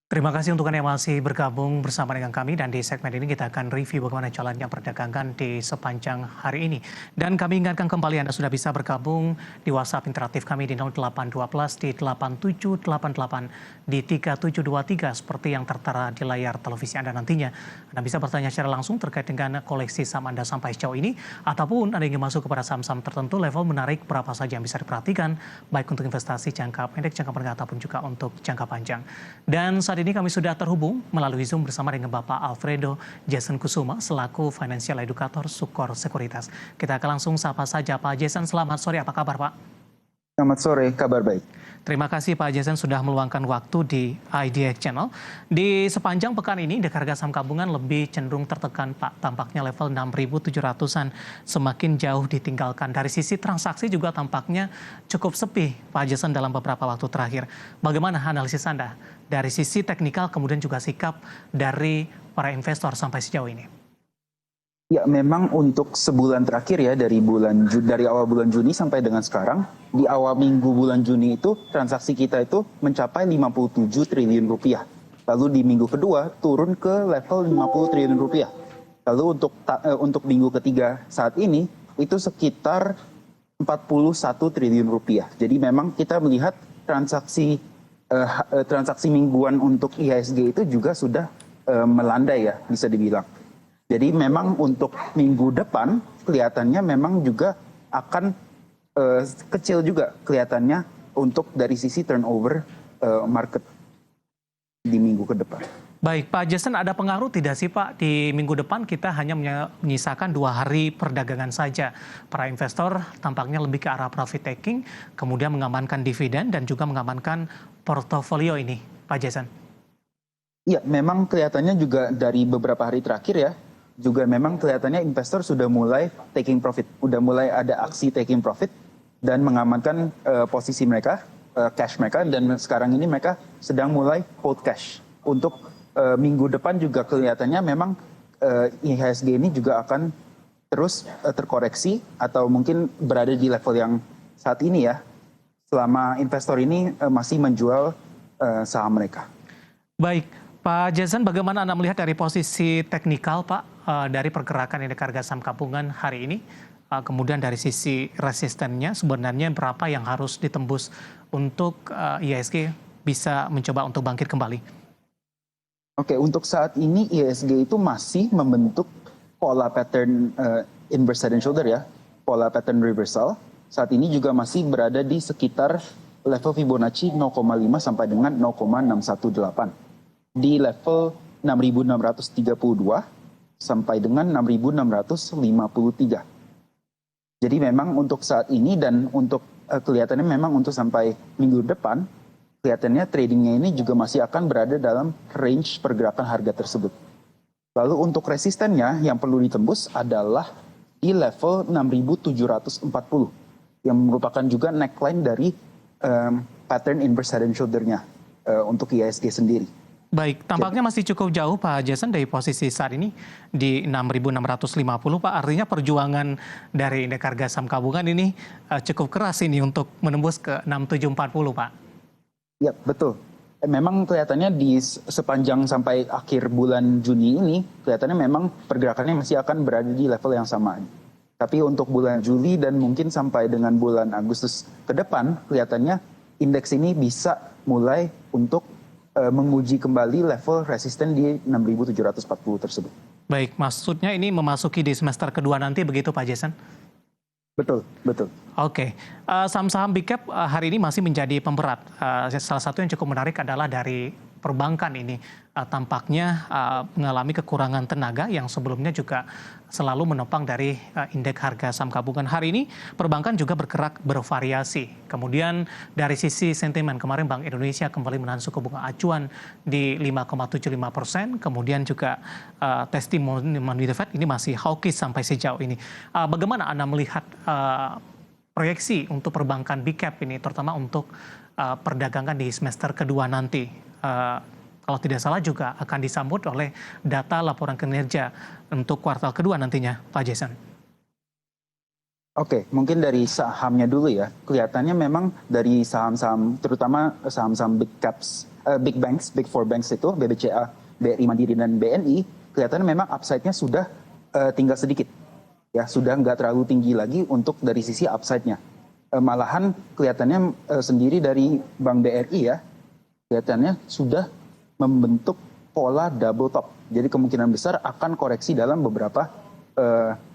Terima kasih untuk Anda yang masih bergabung bersama dengan kami dan di segmen ini kita akan review bagaimana jalannya perdagangan di sepanjang hari ini. Dan kami ingatkan kembali Anda sudah bisa bergabung di WhatsApp interaktif kami di 0812 di 8788 di 3723 seperti yang tertera di layar televisi Anda nantinya. Anda bisa bertanya secara langsung terkait dengan koleksi saham Anda sampai sejauh ini ataupun Anda ingin masuk kepada saham-saham tertentu level menarik berapa saja yang bisa diperhatikan baik untuk investasi jangka pendek, jangka menengah ataupun juga untuk jangka panjang. Dan saat ini kami sudah terhubung melalui Zoom bersama dengan Bapak Alfredo Jason Kusuma selaku Financial Educator Sukor Sekuritas. Kita akan langsung sapa saja Pak Jason. Selamat sore, apa kabar Pak? Selamat sore, kabar baik. Terima kasih Pak Jason sudah meluangkan waktu di IDX Channel. Di sepanjang pekan ini, indeks harga saham gabungan lebih cenderung tertekan Pak. Tampaknya level 6.700-an semakin jauh ditinggalkan. Dari sisi transaksi juga tampaknya cukup sepi Pak Jason dalam beberapa waktu terakhir. Bagaimana analisis Anda dari sisi teknikal kemudian juga sikap dari para investor sampai sejauh ini? Ya, memang untuk sebulan terakhir ya dari awal bulan Juni sampai dengan sekarang, di awal minggu bulan Juni itu transaksi kita itu mencapai 57 triliun rupiah. Lalu di minggu kedua turun ke level 50 triliun rupiah. Lalu untuk minggu ketiga saat ini itu sekitar 41 triliun rupiah. Jadi memang kita melihat transaksi mingguan untuk IHSG itu juga sudah melandai ya, bisa dibilang. Jadi memang untuk minggu depan kelihatannya memang juga akan kecil juga kelihatannya untuk dari sisi turnover market di minggu ke depan. Baik, Pak Jason, ada pengaruh tidak sih Pak di minggu depan kita hanya menyisakan 2 hari perdagangan saja. Para investor tampaknya lebih ke arah profit taking, kemudian mengamankan dividen dan juga mengamankan portofolio ini, Pak Jason. Iya, memang kelihatannya juga dari beberapa hari terakhir ya, juga memang kelihatannya investor sudah mulai taking profit, udah mulai ada aksi taking profit dan mengamankan posisi mereka, cash mereka, dan sekarang ini mereka sedang mulai hold cash. Untuk minggu depan juga kelihatannya memang IHSG ini juga akan terus terkoreksi atau mungkin berada di level yang saat ini ya, selama investor ini masih menjual saham mereka. Baik, Pak Jason, bagaimana Anda melihat dari posisi teknikal Pak dari pergerakan indeks harga saham gabungan hari ini? Kemudian dari sisi resistennya sebenarnya berapa yang harus ditembus untuk IHSG bisa mencoba untuk bangkit kembali? Oke, untuk saat ini IHSG itu masih membentuk pola pattern inverse head and shoulder ya, pola pattern reversal. Saat ini juga masih berada di sekitar level Fibonacci 0,5 sampai dengan 0,618 di level 6.632 sampai dengan 6.653. Jadi memang untuk saat ini dan untuk kelihatannya memang untuk sampai minggu depan, kelihatannya tradingnya ini juga masih akan berada dalam range pergerakan harga tersebut. Lalu untuk resistennya yang perlu ditembus adalah di level 6.740 yang merupakan juga neckline dari pattern inverse head and shoulder-nya untuk IHSG sendiri. Baik, tampaknya masih cukup jauh Pak Jason dari posisi saat ini di 6.650 Pak. Artinya perjuangan dari indeks harga saham gabungan ini cukup keras ini untuk menembus ke 6740 Pak. Ya, betul. Memang kelihatannya di sepanjang sampai akhir bulan Juni ini, kelihatannya memang pergerakannya masih akan berada di level yang sama. Tapi untuk bulan Juli dan mungkin sampai dengan bulan Agustus ke depan, kelihatannya indeks ini bisa mulai untuk menguji kembali level resisten di 6.740 tersebut. Baik, maksudnya ini memasuki di semester kedua nanti begitu Pak Jason? Betul, betul. Oke, saham-saham big cap hari ini masih menjadi pemberat. Salah satu yang cukup menarik adalah dari perbankan ini. Tampaknya mengalami kekurangan tenaga yang sebelumnya juga selalu menopang dari indeks harga saham gabungan. Hari ini perbankan juga bergerak bervariasi. Kemudian dari sisi sentimen kemarin Bank Indonesia kembali menahan suku bunga acuan di 5,75%. Kemudian juga testimoni The Fed ini masih hawkish sampai sejauh ini. Bagaimana Anda melihat proyeksi untuk perbankan big cap ini, terutama untuk perdagangan di semester kedua nanti? Kalau tidak salah juga akan disambut oleh data laporan kinerja untuk kuartal kedua nantinya, Pak Jason. Oke, mungkin dari sahamnya dulu ya. Kelihatannya memang dari saham-saham, terutama saham-saham big caps, big banks, big four banks itu, BBCA, BRI Mandiri, dan BNI, kelihatannya memang upside-nya sudah tinggal sedikit. Ya, sudah nggak terlalu tinggi lagi untuk dari sisi upside-nya. Malahan kelihatannya sendiri dari Bank BRI ya, kelihatannya sudah membentuk pola double top. Jadi kemungkinan besar akan koreksi dalam beberapa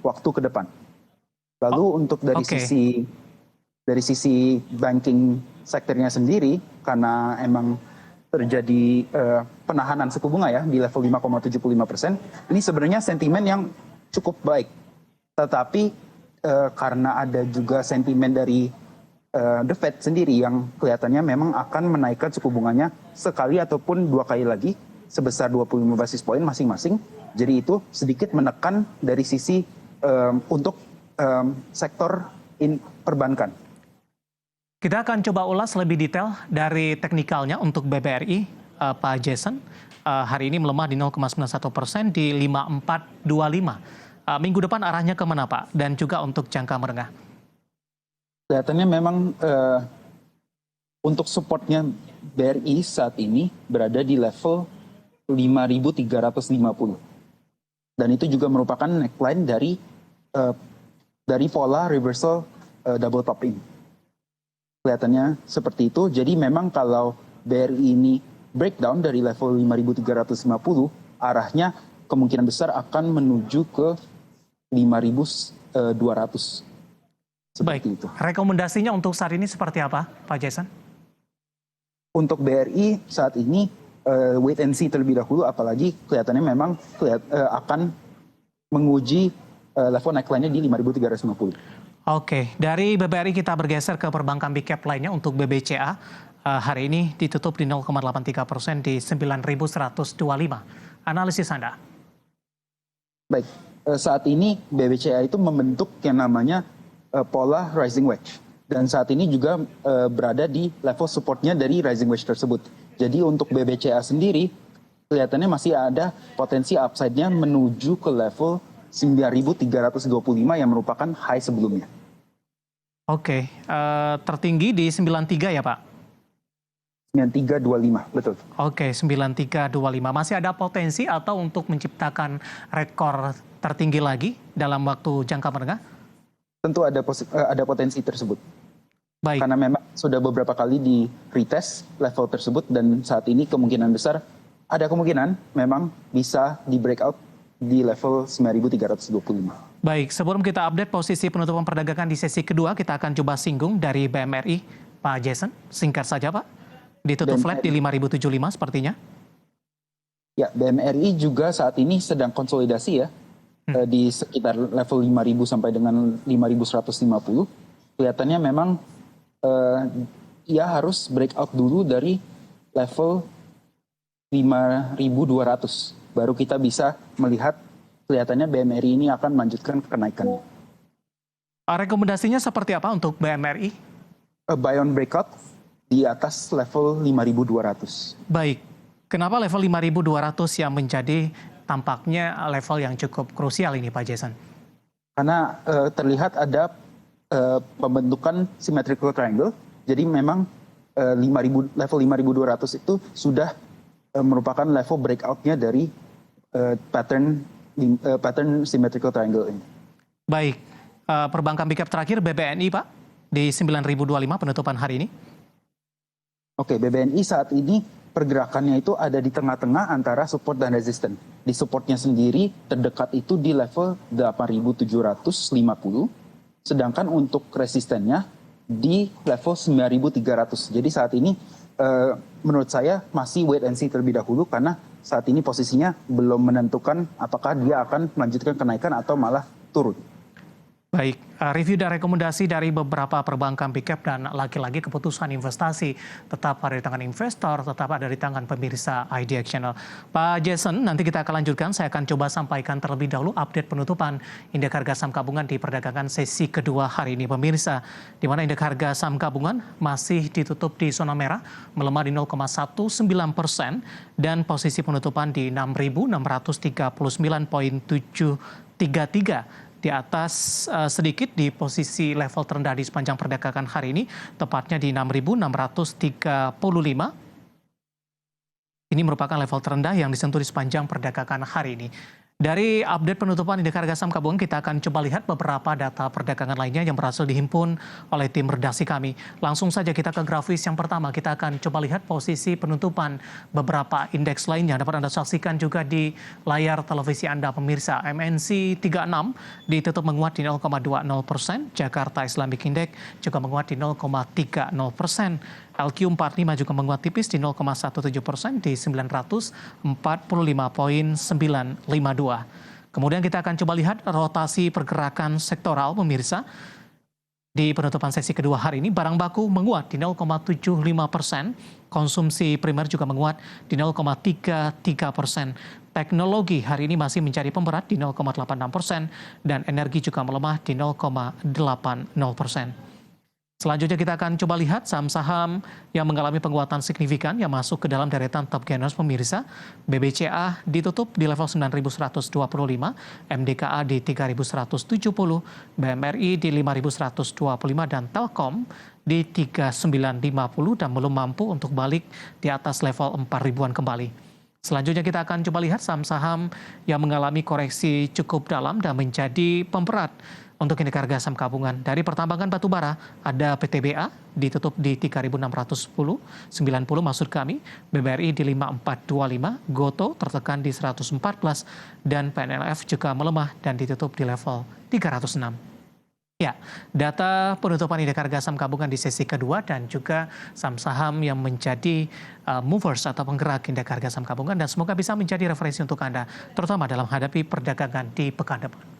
waktu ke depan. Lalu untuk dari Oke. sisi banking sektornya sendiri, karena emang terjadi penahanan suku bunga ya di level 5,75%, ini sebenarnya sentimen yang cukup baik. Tetapi karena ada juga sentimen dari The Fed sendiri yang kelihatannya memang akan menaikkan suku bunganya sekali ataupun dua kali lagi sebesar 25 basis poin masing-masing. Jadi itu sedikit menekan dari sisi untuk sektor perbankan. Kita akan coba ulas lebih detail dari teknikalnya untuk BBRI, Pak Jason. Hari ini melemah di 0,91% di 5425. Minggu depan arahnya kemana Pak? Dan juga untuk jangka menengah. Kelihatannya memang untuk supportnya BRI saat ini berada di level 5.350. Dan itu juga merupakan neckline dari pola reversal double top ini. Kelihatannya seperti itu. Jadi memang kalau BRI ini breakdown dari level 5.350, arahnya kemungkinan besar akan menuju ke 5.200. Baik, Seperti itu. rekomendasinya untuk saat ini seperti apa Pak Jason? Untuk BRI saat ini wait and see terlebih dahulu, apalagi kelihatannya memang akan menguji level neckline-nya di 5.350. Oke, dari BBRI kita bergeser ke perbankan big cap lainnya untuk BBCA. Hari ini ditutup di 0,83% di 9.125. Analisis Anda? Baik, saat ini BBCA itu membentuk yang namanya pola rising wedge. Dan saat ini juga berada di level supportnya dari rising wedge tersebut. Jadi untuk BBCA sendiri, kelihatannya masih ada potensi upside-nya menuju ke level 9.325 yang merupakan high sebelumnya. Oke, tertinggi di 93 ya Pak? 9325, betul. Oke, 9325. Masih ada potensi atau untuk menciptakan rekor tertinggi lagi dalam waktu jangka menengah? Tentu ada potensi tersebut. Baik. Karena memang sudah beberapa kali di retest level tersebut dan saat ini kemungkinan besar ada kemungkinan memang bisa di breakout di level 9.325. Baik, sebelum kita update posisi penutupan perdagangan di sesi kedua, kita akan coba singgung dari BMRI, Pak Jason. Singkat saja Pak, ditutup flat di 5.075 sepertinya. Ya, BMRI juga saat ini sedang konsolidasi ya, di sekitar level 5.000 sampai dengan 5.150. Kelihatannya memang ia harus breakout dulu dari level 5.200. Baru kita bisa melihat kelihatannya BMRI ini akan melanjutkan kenaikan. Rekomendasinya seperti apa untuk BMRI? Buy on breakout di atas level 5.200. Baik, kenapa level 5.200 yang menjadi tampaknya level yang cukup krusial ini Pak Jason? Karena terlihat ada pembentukan symmetrical triangle. Jadi memang level 5.200 itu sudah merupakan level breakout-nya dari pattern symmetrical triangle ini. Baik, perbankan big cap terakhir BBNI Pak, di 9.025 penutupan hari ini. Oke, BBNI saat ini pergerakannya itu ada di tengah-tengah antara support dan resisten. Di supportnya sendiri terdekat itu di level 8.750, sedangkan untuk resistennya di level 9.300. Jadi saat ini menurut saya masih wait and see terlebih dahulu karena saat ini posisinya belum menentukan apakah dia akan melanjutkan kenaikan atau malah turun. Baik, review dan rekomendasi dari beberapa perbankan big cap dan lagi-lagi keputusan investasi tetap ada di tangan investor, tetap ada di tangan pemirsa IDX Channel. Pak Jason, nanti kita akan lanjutkan. Saya akan coba sampaikan terlebih dahulu update penutupan indeks harga saham gabungan di perdagangan sesi kedua hari ini pemirsa. Di mana indeks harga saham gabungan masih ditutup di zona merah, melemah di 0,19% dan posisi penutupan di 6.639,733. di atas sedikit di posisi level terendah di sepanjang perdagangan hari ini, tepatnya di 6.635. Ini merupakan level terendah yang disentuh di sepanjang perdagangan hari ini. Dari update penutupan indeks harga saham gabungan, kita akan coba lihat beberapa data perdagangan lainnya yang berhasil dihimpun oleh tim redaksi kami. Langsung saja kita ke grafis yang pertama. Kita akan coba lihat posisi penutupan beberapa indeks lainnya. Dapat Anda saksikan juga di layar televisi Anda pemirsa. MNC 36 ditutup menguat di 0,20%. Jakarta Islamic Index juga menguat di 0,30%. LQ45 juga menguat tipis di 0,17% di 945,952. Kemudian kita akan coba lihat rotasi pergerakan sektoral pemirsa. Di penutupan sesi kedua hari ini, barang baku menguat di 0,75%, konsumsi primer juga menguat di 0,33%. Teknologi hari ini masih menjadi pemberat di 0,86%, dan energi juga melemah di 0,80%. Selanjutnya kita akan coba lihat saham-saham yang mengalami penguatan signifikan yang masuk ke dalam deretan top gainers pemirsa. BBCA ditutup di level 9.125, MDKA di 3.170, BMRI di 5.125, dan Telkom di 3.950 dan belum mampu untuk balik di atas level 4.000-an kembali. Selanjutnya kita akan coba lihat saham-saham yang mengalami koreksi cukup dalam dan menjadi pemberat untuk indeks harga saham gabungan. Dari pertambangan batubara, ada PTBA ditutup di 3.610, 90 maksud kami, BBRI di 5.425, Goto tertekan di 114, dan PNLF juga melemah dan ditutup di level 306. Ya, data penutupan indeks harga saham gabungan di sesi kedua dan juga saham-saham yang menjadi movers atau penggerak indeks harga saham gabungan, dan semoga bisa menjadi referensi untuk Anda, terutama dalam menghadapi perdagangan di pekan depan.